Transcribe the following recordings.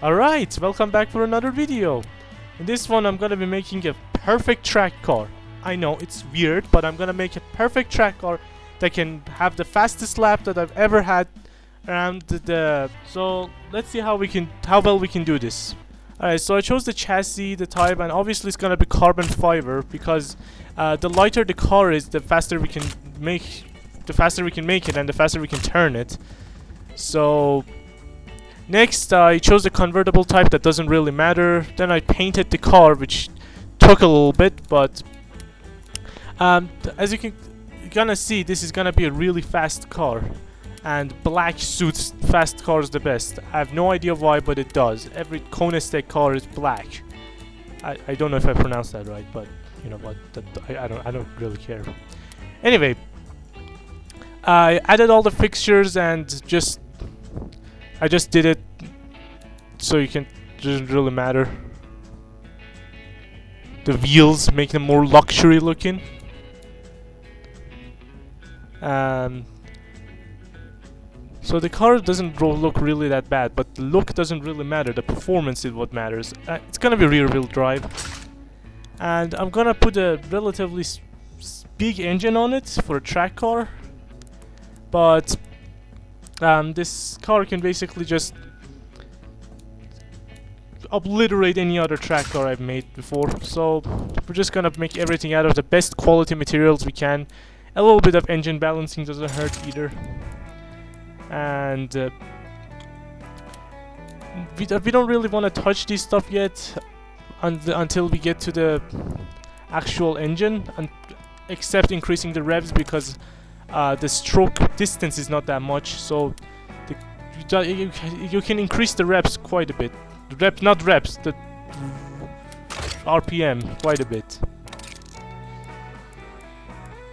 Alright, welcome back for another video. In this one I'm gonna be making a perfect track car. I know it's weird, but I'm gonna make a perfect track car that can have the fastest lap that I've ever had around so let's see how well we can do this. Alright, so I chose the chassis, the type, and obviously it's gonna be carbon fiber because the lighter the car is, the faster we can make it and the faster we can turn it. So next, I chose a convertible type that doesn't really matter. Then I painted the car, which took a little bit, but as you're gonna see, this is gonna be a really fast car, and black suits fast cars the best. I have no idea why, but it does. Every Koenigsegg car is black. I don't know if I pronounced that right, but you know what? I don't really care. Anyway, I added all the fixtures and I just did it so doesn't really matter. The wheels make them more luxury looking. So the car doesn't look really that bad, but the look doesn't really matter. The performance is what matters. It's gonna be rear-wheel drive, and I'm gonna put a relatively big engine on it for a track car. But this car can basically just obliterate any other track car I've made before. So we're just gonna make everything out of the best quality materials we can. A little bit of engine balancing doesn't hurt either. And we don't really want to touch this stuff yet until we get to the actual engine, except increasing the revs, because the stroke distance is not that much, so you can increase the reps quite a bit. The RPM quite a bit.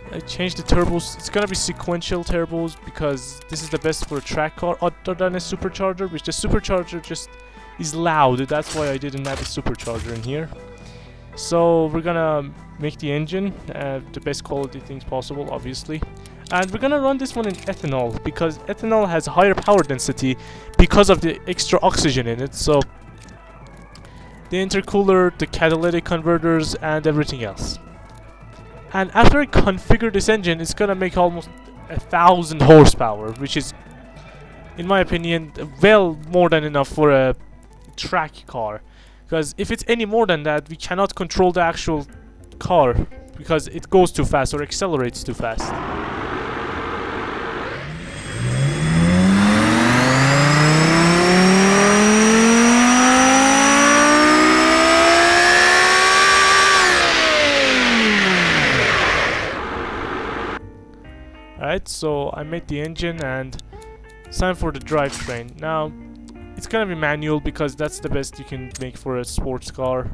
I changed the turbos. It's gonna be sequential turbos because this is the best for a track car, other than a supercharger, which the supercharger just is loud. That's why I didn't have a supercharger in here. So we're gonna make the engine the best quality things possible, obviously. And we're gonna run this one in ethanol because ethanol has higher power density because of the extra oxygen in it. So the intercooler, the catalytic converters, and everything else. And after I configure this engine, it's gonna make almost 1,000 horsepower, which is, in my opinion, well more than enough for a track car. Because if it's any more than that, we cannot control the actual car because it goes too fast or accelerates too fast. Alright, so I made the engine and it's time for the drivetrain. Now, it's gonna be manual because that's the best you can make for a sports car,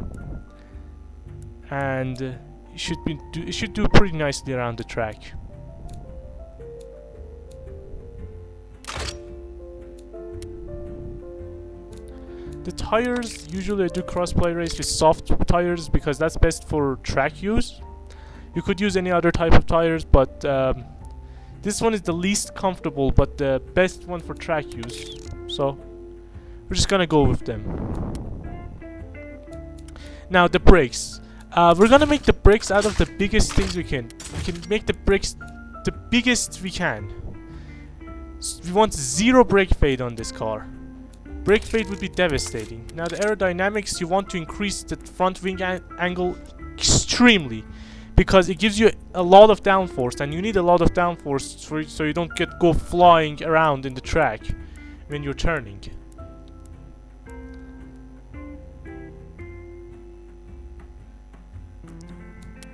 and it should do pretty nicely around the track. The tires, usually I do crossplay race with soft tires because that's best for track use. You could use any other type of tires, but this one is the least comfortable but the best one for track use. So we're just gonna go with them. Now the brakes. We're gonna make the brakes out of the biggest things we can. We can make the brakes the biggest we can. We want zero brake fade on this car. Brake fade would be devastating. Now the aerodynamics, you want to increase the front wing angle extremely, because it gives you a lot of downforce, and you need a lot of downforce so you don't go flying around in the track when you're turning.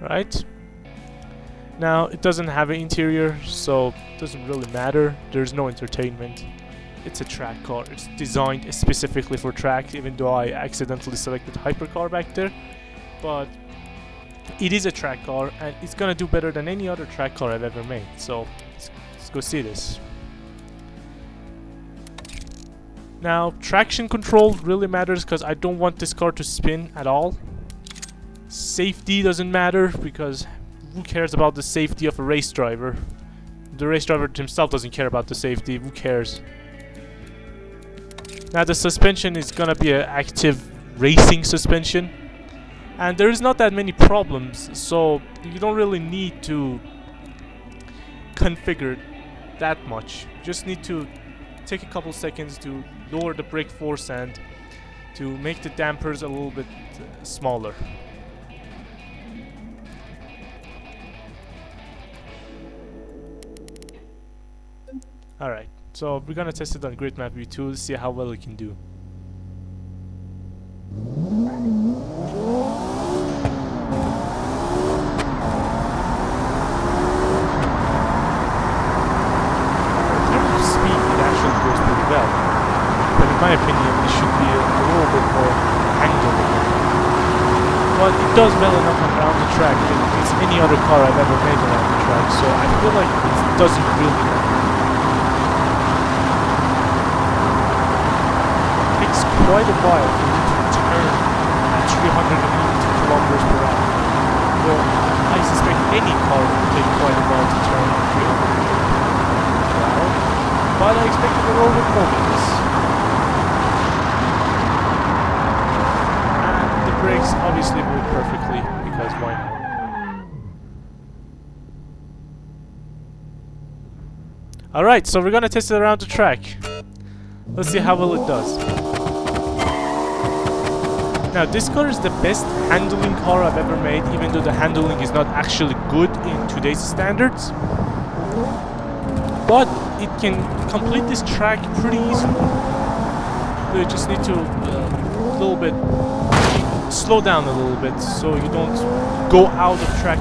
Right? Now it doesn't have an interior, so it doesn't really matter. There's no entertainment. It's a track car. It's designed specifically for track, even though I accidentally selected hypercar back there. But it is a track car, and it's gonna do better than any other track car I've ever made. So let's go see this. Now traction control really matters because I don't want this car to spin at all. Safety doesn't matter because who cares about the safety of a race driver? The race driver himself doesn't care about the safety. Who cares? Now the suspension is gonna be an active racing suspension, and there is not that many problems, so you don't really need to configure that much. You just need to take a couple seconds to lower the brake force and to make the dampers a little bit smaller. Alright, so we're gonna test it on Grid Map V2 to see how well it can do. In my opinion, it should be a little bit more angular. But it does well enough around the track if it's any other car I've ever made around the track, so I feel like it doesn't really matter. It takes quite a while for it to turn at 382 kilometers per hour. Well, I suspect any car would take quite a while to turn at 300 kilometers per hour, but I expected a little bit more than this. Brakes obviously work perfectly, because why not? Alright, so we're gonna test it around the track. Let's see how well it does. Now this car is the best handling car I've ever made, even though the handling is not actually good in today's standards. But it can complete this track pretty easily. You just need to a little bit slow down a little bit so you don't go out of track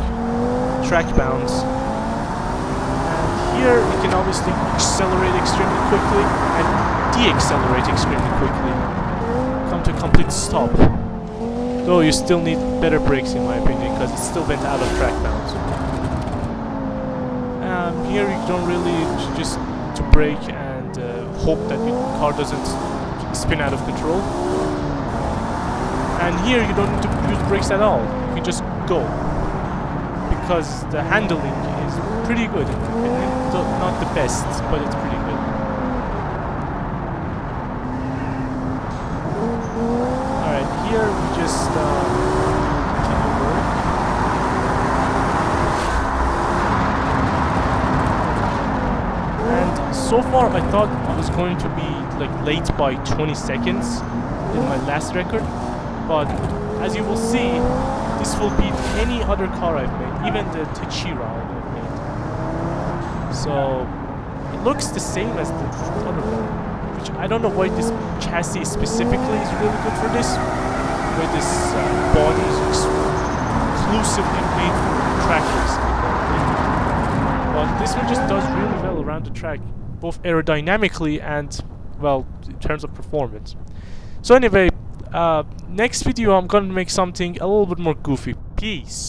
bounds. And here you can obviously accelerate extremely quickly and de-accelerate extremely quickly. Come to a complete stop. Though you still need better brakes in my opinion, because it's still went out of track bounds. Here you don't really just to brake and hope that your car doesn't spin out of control. And here you don't need to use brakes at all. You can just go. Because the handling is pretty good in my opinion. Not the best, but it's pretty good. Alright, here we just continue work. And so far I thought I was going to be like late by 20 seconds in my last record. But as you will see, this will beat any other car I've made, even the Techira I've made. So it looks the same as the other one, which I don't know why this chassis specifically is really good for this. Where this body is exclusively made for track racing. But this one just does really well around the track, both aerodynamically and, well, in terms of performance. So anyway, next video I'm gonna make something a little bit more goofy. Peace.